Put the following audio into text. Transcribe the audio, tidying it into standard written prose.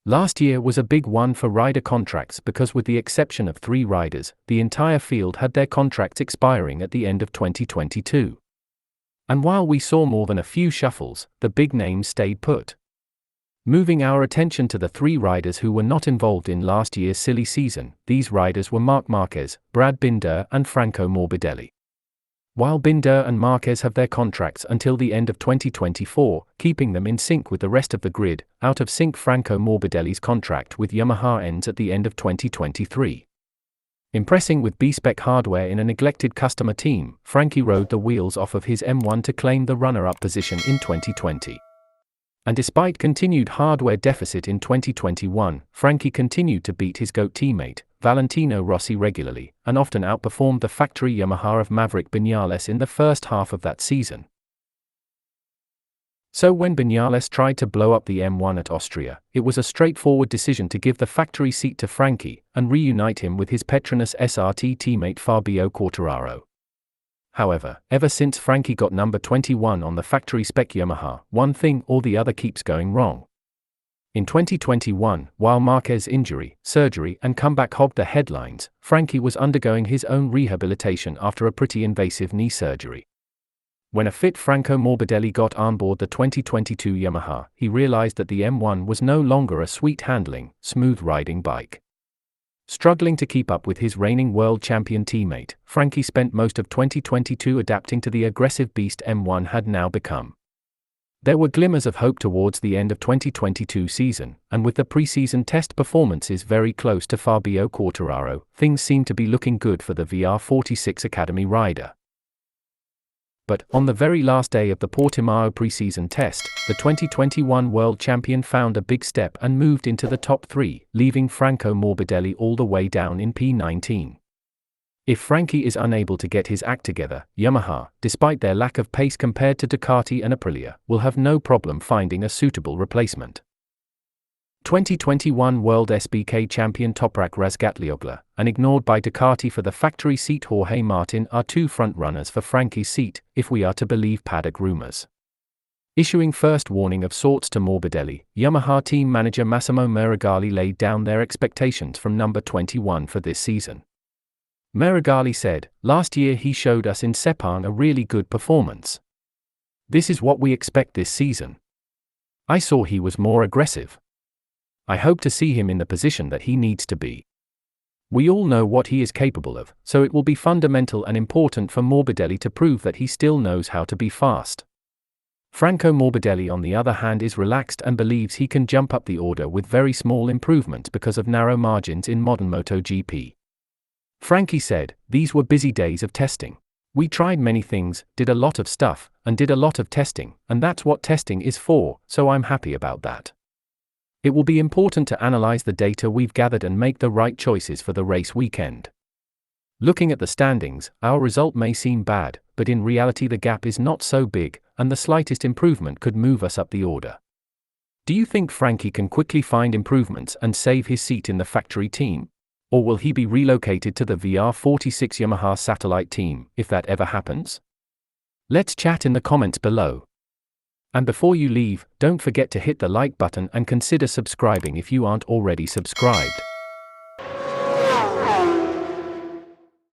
Last year was a big one for rider contracts because with the exception of 3 riders, the entire field had their contracts expiring at the end of 2022. And while we saw more than a few shuffles, the big names stayed put. Moving our attention to the 3 riders who were not involved in last year's silly season, these riders were Marquez, Brad Binder and Franco Morbidelli. While Binder and Marquez have their contracts until the end of 2024, keeping them in sync with the rest of the grid, out of sync Franco Morbidelli's contract with Yamaha ends at the end of 2023. Impressing with B-spec hardware in a neglected customer team, Franky rode the wheels off of his M1 to claim the runner-up position in 2020. And despite continued hardware deficit in 2021, Franky continued to beat his GOAT teammate, Valentino Rossi regularly, and often outperformed the factory Yamaha of Maverick Vinales in the first half of that season. So when Vinales tried to blow up the M1 at Austria, it was a straightforward decision to give the factory seat to Franky, and reunite him with his Petronas SRT teammate Fabio Quartararo. However, ever since Franky got number 21 on the factory spec Yamaha, one thing or the other keeps going wrong. In 2021, while Marquez's injury, surgery and comeback hogged the headlines, Franky was undergoing his own rehabilitation after a pretty invasive knee surgery. When a fit Franco Morbidelli got on board the 2022 Yamaha, he realized that the M1 was no longer a sweet-handling, smooth-riding bike. Struggling to keep up with his reigning world champion teammate, Franky spent most of 2022 adapting to the aggressive beast M1 had now become. There were glimmers of hope towards the end of 2022 season, and with the pre-season test performances very close to Fabio Quartararo, things seemed to be looking good for the VR46 Academy rider. But, on the very last day of the Portimao pre-season test, the 2021 world champion found a big step and moved into the top 3, leaving Franco Morbidelli all the way down in P19. If Franky is unable to get his act together, Yamaha, despite their lack of pace compared to Ducati and Aprilia, will have no problem finding a suitable replacement. 2021 World SBK champion Toprak Razgatlioglu, and ignored by Ducati for the factory seat Jorge Martin are 2 front-runners for Franky's seat, if we are to believe paddock rumors. Issuing first warning of sorts to Morbidelli, Yamaha team manager Massimo Meregalli laid down their expectations from number 21 for this season. Meregalli said, "Last year he showed us in Sepang a really good performance. This is what we expect this season. I saw he was more aggressive. I hope to see him in the position that he needs to be. We all know what he is capable of, so it will be fundamental and important for Morbidelli to prove that he still knows how to be fast." Franco Morbidelli on the other hand is relaxed and believes he can jump up the order with very small improvements because of narrow margins in modern MotoGP. Franky said, "These were busy days of testing. We tried many things, did a lot of stuff, and did a lot of testing, and that's what testing is for, so I'm happy about that. It will be important to analyze the data we've gathered and make the right choices for the race weekend. Looking at the standings, our result may seem bad, but in reality the gap is not so big, and the slightest improvement could move us up the order." Do you think Franky can quickly find improvements and save his seat in the factory team? Or will he be relocated to the VR46 Yamaha satellite team, if that ever happens? Let's chat in the comments below. And before you leave, don't forget to hit the like button and consider subscribing if you aren't already subscribed.